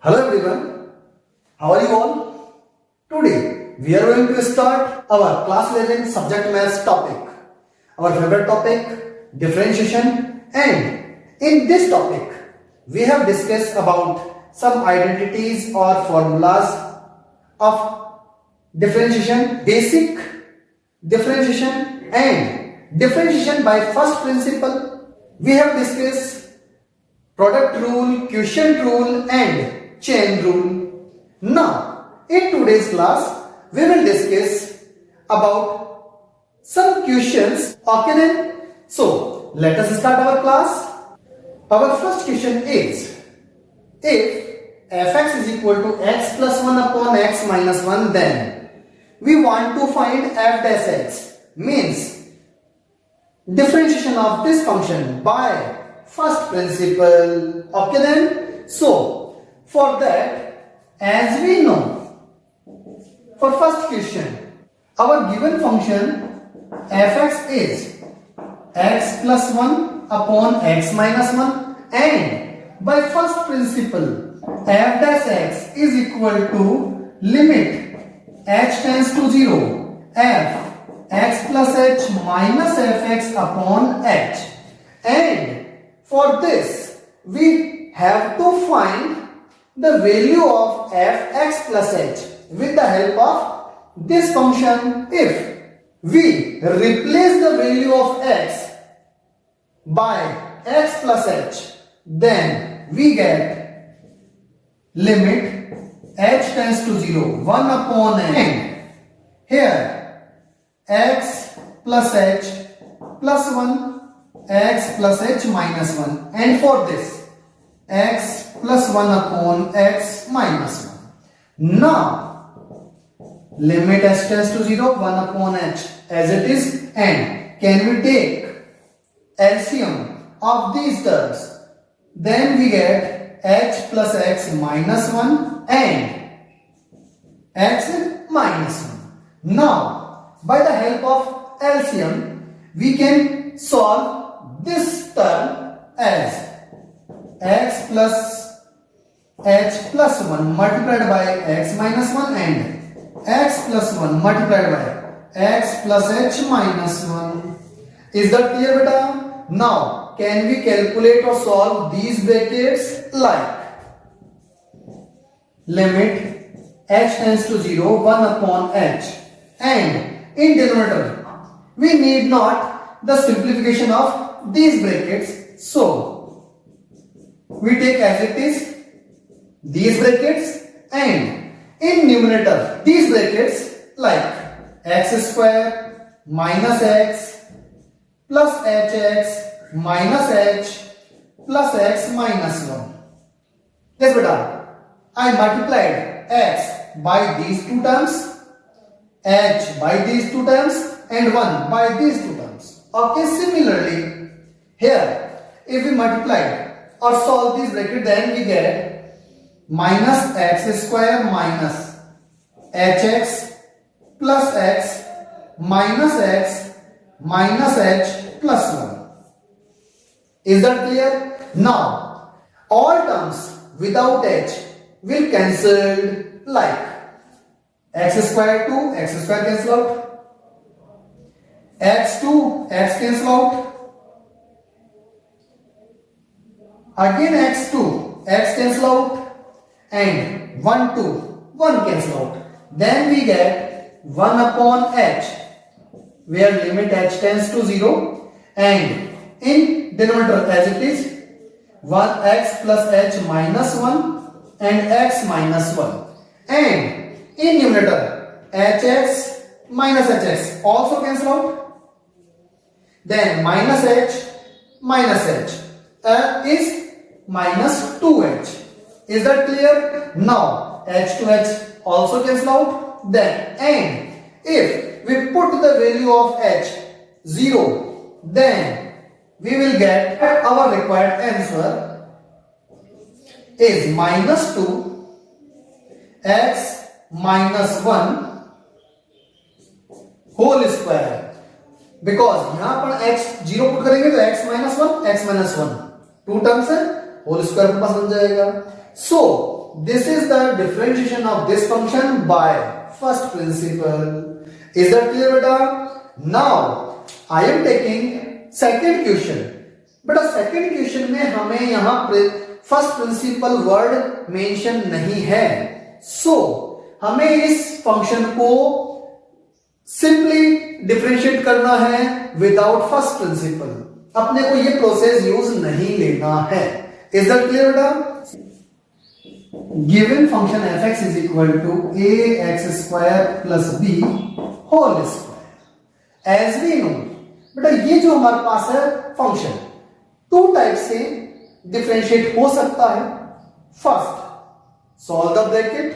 Hello everyone, how are you all? Today we are going to start our class 11 subject maths topic. Our favorite topic, differentiation, and in this topic we have discussed about some identities or formulas of differentiation, basic differentiation and differentiation by first principle. We have discussed product rule, quotient rule and chain rule. Now, in today's class, we will discuss about some questions. Okay then? So, let us start our class. Our first question is, if fx is equal to x plus 1 upon x minus 1, then we want to find f dash x, means differentiation of this function by first principle. Okay then? So, for that, as we know, for first question, our given function fx is x plus 1 upon x minus 1, and by first principle f dash x is equal to limit h tends to 0 f x plus h minus fx upon h, and for this we have to find the value of fx plus h with the help of this function. If we replace the value of x by x plus h, then we get limit h tends to 0 1 upon n, and here x plus h plus 1 x plus h minus 1, and for this x plus 1 upon x minus 1. Now, limit h tends to 0 1 upon h as it is, and can we take LCM of these terms? Then we get h plus x minus 1 and x minus 1. Now, by the help of LCM, we can solve this term as x plus h plus 1 multiplied by x minus 1 and x plus 1 multiplied by x plus h minus 1. Is that clear, beta? Now, can we calculate or solve these brackets like limit h tends to 0 1 upon h, and in denominator we need not the simplification of these brackets, so we take as it is these brackets, and in numerator these brackets like x square minus x plus hx minus h plus x minus 1. Yes beta, I multiplied x by these two terms, h by these two terms and 1 by these two terms. Okay, similarly here if we multiply or solve this bracket, then we get minus x square minus hx plus x minus x minus h plus 1. Is that clear? Now, all terms without h will cancel like x square 2, x square cancel out, x 2, x cancel out, again x 2, x cancel out, and 1 2, 1 cancel out. Then we get 1 upon h, where limit h tends to 0, and in denominator as it is 1x plus h minus 1 and x minus 1, and in numerator hx minus hx also cancel out. Then minus h is minus 2h. Is that clear? Now h to h also cancel out. Then, and if we put the value of h 0, then we will get our required answer is minus 2 x minus 1 whole square, because यहाँ पर x 0 put करेंगे तो x minus 1 to terms है, whole square के पास बन जाएगा. So this is the differentiation of this function by first principle. Is that clear beta? Now I am taking second question. बेटा second question में हमें यहाँ फर्स्ट प्रिंसिपल वर्ड मेंशन नहीं है, सो हमें इस फंक्शन को सिंपली डिफरेंशिएट करना है विदाउट फर्स्ट प्रिंसिपल. अपने को ये प्रोसेस यूज नहीं लेना है. इज दैट क्लियर बेटा? Given function fx is equal to ax square plus b whole square. As we know, बेटा ये जो हमारे पास है फंक्शन टू टाइप से डिफरेंशिएट हो सकता है. First, solve the bracket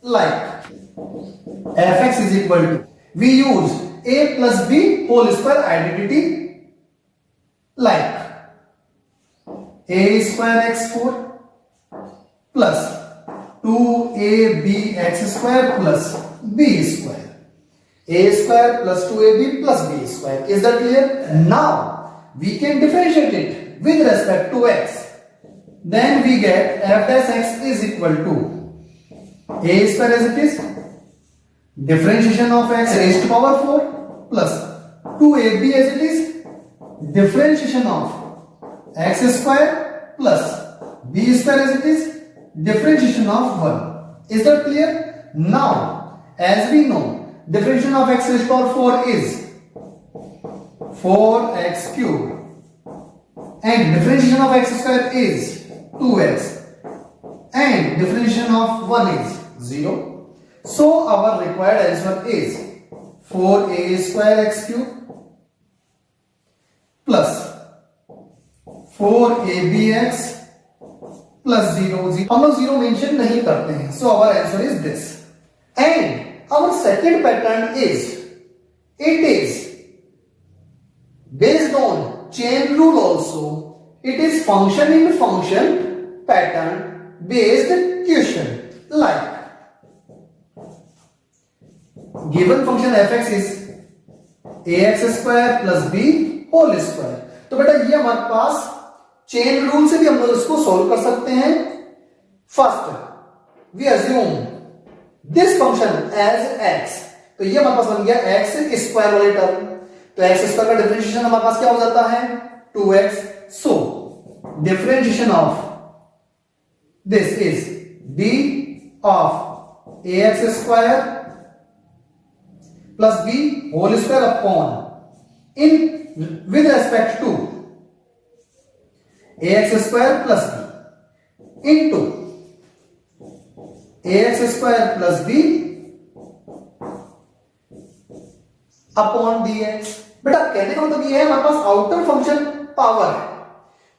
like fx is equal to, we use a plus b whole square identity like a square x4 plus 2ab x square plus b square, a square plus 2ab plus b square. Is that clear? Now we can differentiate it with respect to x. Then we get f dash x is equal to a square as it is, differentiation of x raised to power 4 plus 2ab as it is, differentiation of x square plus b square as it is, differentiation of 1. Is that clear? Now as we know, differentiation of x raised to power 4 is 4x cube and differentiation of x square is 2x and differentiation of 1 is 0. So our required answer is 4a square x cube plus 4abx plus 0. हम लोग 0 mention नहीं करते हैं, so our answer is this. And our second pattern is, it is based on chain rule also. It is function in function pattern based question. Like given function fx is ax square plus b whole square. तो बेटा ये हमारे पास chain rule से भी हम लोग इसको solve कर सकते हैं. First, we assume this function as x. तो ये हमारे पास बन गया x स्क्वायर वाले टर्म. तो x स्क्वायर का डिफरेंशिएशन हमारे पास क्या हो जाता है? 2x. So differentiation of this is d of ax square plus b whole square upon n with respect to ax square plus b into ax square plus b upon dx. बेटा कहने का मतलब ये है हमारे पास आउटर फंक्शन पावर है,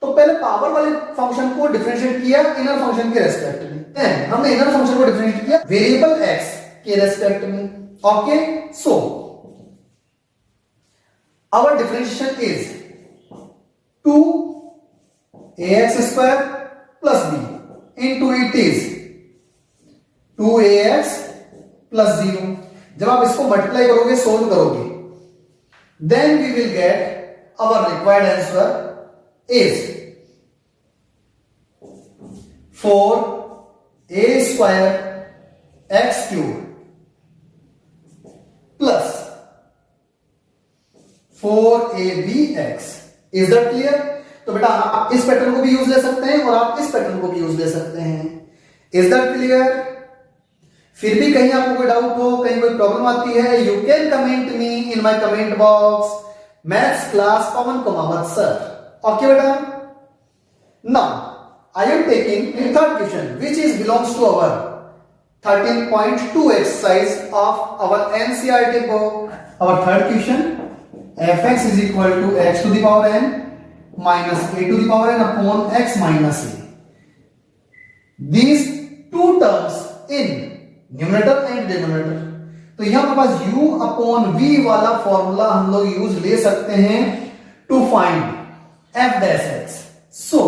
तो पहले पावर वाले फंक्शन को डिफरेंशिएट किया इनर फंक्शन के रेस्पेक्ट में, देन हमने इनर फंक्शन को डिफरेंशिएट किया वेरिएबल x के रेस्पेक्ट में. Okay, so our differentiation is 2ax square plus b into it is 2ax plus 0. जब आप इसको मल्टीप्लाई करोगे, सोल्व करोगे, then we will get our required answer is 4a square x cube plus 4abx. Is that clear? तो बेटा आप इस pattern को भी यूज ले सकते हैं और आप इस पैटर्न को भी यूज ले सकते हैं. Is that clear? फिर भी कहीं आपको कोई डाउट हो, कहीं कोई प्रॉब्लम आती है, you can comment me in my comment box, maths class Pavan Kumawat sir. Okay बेटा? Now I am taking third question which is belongs to our 13.2 exercise of our NCERT book. Our third question, fx is equal to x to the power n minus a to the power n upon x minus a. These two terms in numerator and denominator. तो यहां हमारे पास u upon v वाला formula हम लोग use ले सकते हैं to find f dash x. So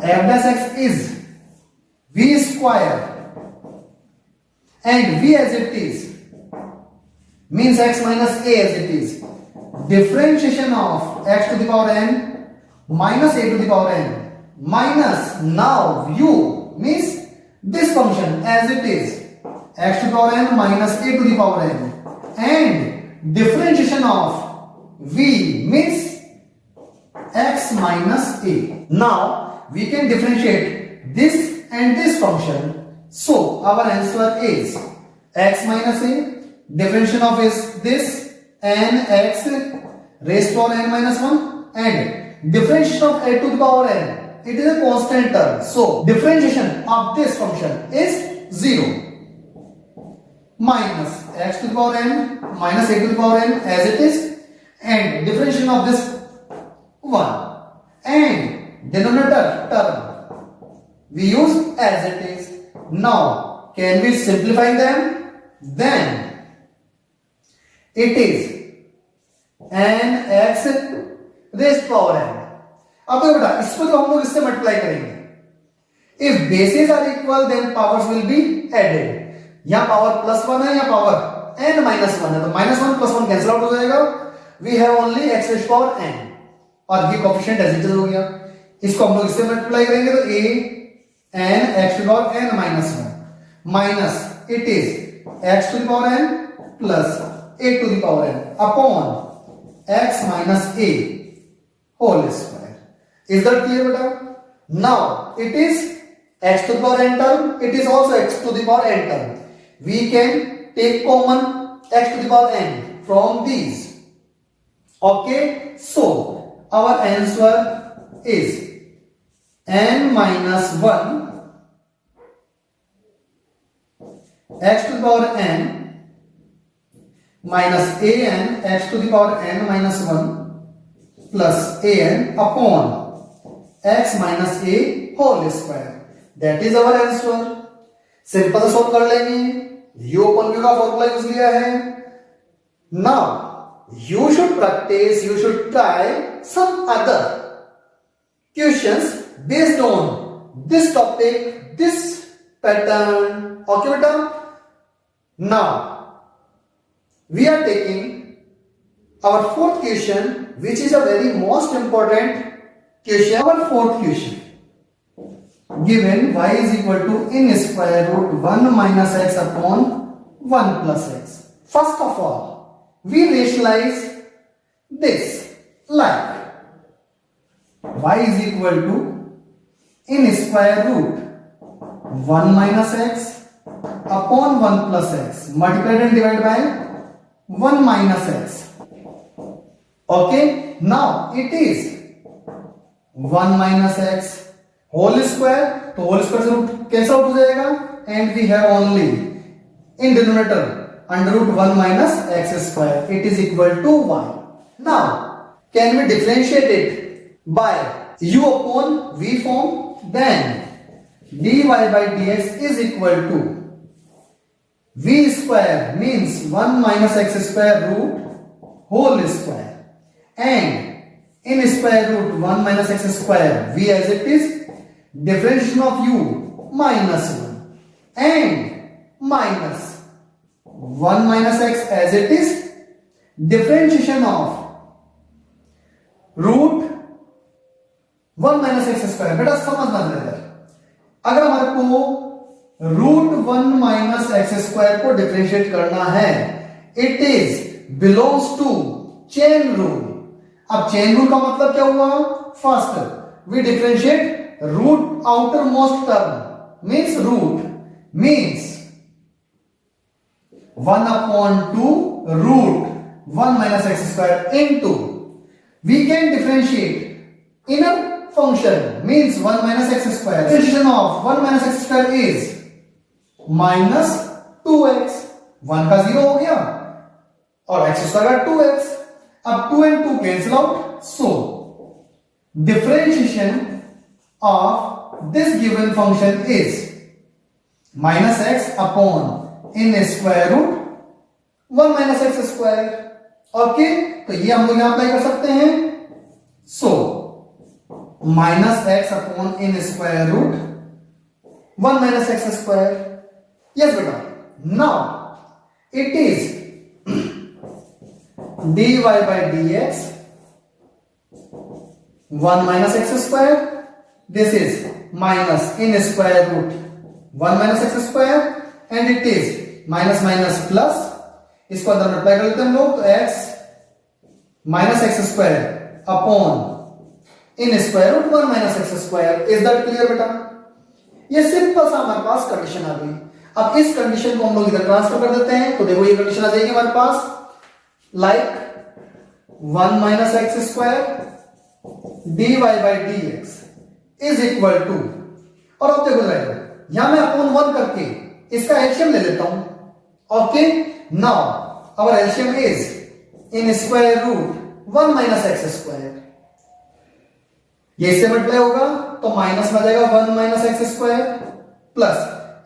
f dash x is v square and v as it is means x minus a as it is. Differentiation of x to the power n minus a to the power n minus now u means this function as it is x to the power n minus a to the power n, and differentiation of v means x minus a. Now we can differentiate this and this function. So our answer is x minus a, differentiation of is this n x raised to power n minus 1, and differentiation of a to the power n, it is a constant term. So differentiation of this function is 0 minus x to the power n minus a to the power n as it is, and differentiation of this 1, and denominator term we use as it is. Now can we simplify them? Then it is n x raised to power n. अब देखो बेटा, इसको तो हम लोग इससे multiply करेंगे. If bases are equal then powers will be added. यहां पावर +1 है, यहां पावर n माइनस 1 है, तो -1 + 1 कैंसिल आउट हो जाएगा. We have only x raise power n, और ये कोएफिशिएंट एज इट इज हो गया. इसको हम लोग इससे मल्टीप्लाई करेंगे तो a n x to power n minus 1 minus it is x to the power n plus a to the power n upon x minus a whole square. Is that clear, beta? Now it is x to the power n term. It is also x to the power n term. We can take common x to the power n from these. Okay. So our answer is n minus 1 x to the power n minus an x to the power n minus 1 plus an upon x minus a whole square. That is our answer. Simple से solve कर लेंगे. u upon v का formula use लिया है. Now you should practice, you should try some other questions based on this topic, this pattern. Okay beta? Now we are taking our fourth question, which is a very most important question. Our fourth question, given y is equal to n square root 1 minus x upon 1 plus x. First of all, we rationalize this like y is equal to n square root 1 minus x upon 1 plus x multiplied and divided by 1 minus x. Okay, now it is 1 minus x whole square, तो whole square से root cancel out हो जाएगा, and we have only in denominator under root 1 minus x square. It is equal to y. Now can we differentiate it by u upon v form? Then dy by dx is equal to v square means 1 minus x square root whole square, and in square root 1 minus x square v as it is, differentiation of u minus 1, and minus 1 minus x as it is, differentiation of root 1 minus x square. बेटा समझना जरा, अगर हमारे को root 1 minus x square को differentiate करना है, it is belongs to chain rule. अब चेन रूल का मतलब क्या हुआ? First we differentiate root outer most term means root means 1 upon 2 root 1 minus x square into we can differentiate inner function means 1 minus x square. Differentiation of 1 minus x square is minus 2x. 1 का 0 हो गया और x square का 2x. अब 2 and 2 cancel out, so differentiation of this given function is minus x upon n square root 1 minus x square. Okay, तो ये हम लोग यहां अप्लाई कर सकते हैं. So minus x upon n square root 1 minus x square. Yes बेटा. Now it is dy by dx 1 minus x square. This is minus n square root 1 minus x square and it is minus minus plus, इसको अंदर multiply कर लेते हैं हम लोग, तो x minus x square upon n square root 1 minus x square. Is that clear बेटा? ये सिंपल सा हमारे पास कंडीशन आ गई। अब इस कंडीशन को हम लोग इधर ट्रांसफर कर देते हैं, तो देखो ये कंडीशन आ जाएगी हमारे पास, like 1 minus x square dy by D x is equal to, और अब देखो जाएगा यहां मैं अपॉन 1 करके इसका एलसीएम ले लेता हूं। Okay, now our LCM is n square root 1 minus x square, ये इससे मल्टीप्लाई होगा तो माइनस में आ जाएगा 1 माइनस एक्स स्क्वायर प्लस,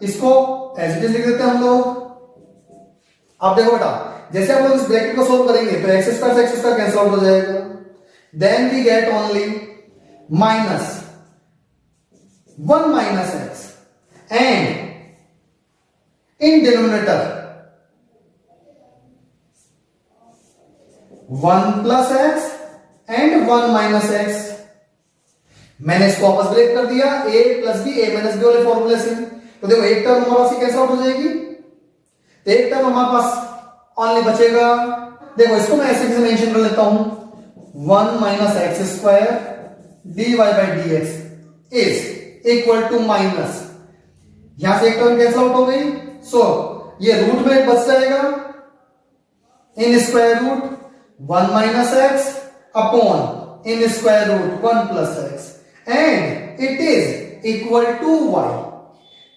इसको एज इट इज लिख देते हैं हम लोग। अब देखो बेटा, जैसे हम लोग इस ब्रैकेट को सोल्व करेंगे तो एक्स स्क्वायर से एक्स स्क्वायर कैंसिल आउट हो जाएगा, then we get only minus 1 minus x and in denominator 1 plus x and 1 minus x. मैंने इसको वापस ब्रेक कर दिया, a plus B A minus B वाले फॉर्मूले से। तो देखो एक टर्म हमारे पास कैंसिल आउट हो जाएगी, तो एक टर्म हमारे पास ओनली बचेगा, देखो इसको मैं ऐसे मेंशन कर लेता हूं, 1 minus x square dy by D x is equal to minus, यहां से एक टर्म कैंसिल आउट हो गई, सो ये रूट में बच जाएगा n square root 1 minus x upon n square root 1 plus x and it is equal to y.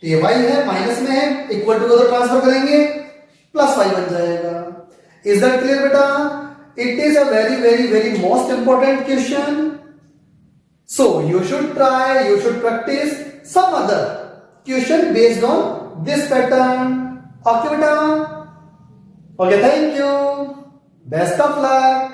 तो ये y है, माइनस में है, इक्वल टू को तो ट्रांसफर करेंगे प्लस y बन जाएगा। इज दैट क्लियर बेटा? It is a very very very most important question, so you should try, you should practice some other question based on this pattern. Okay बेटा? Okay, thank you, best of luck.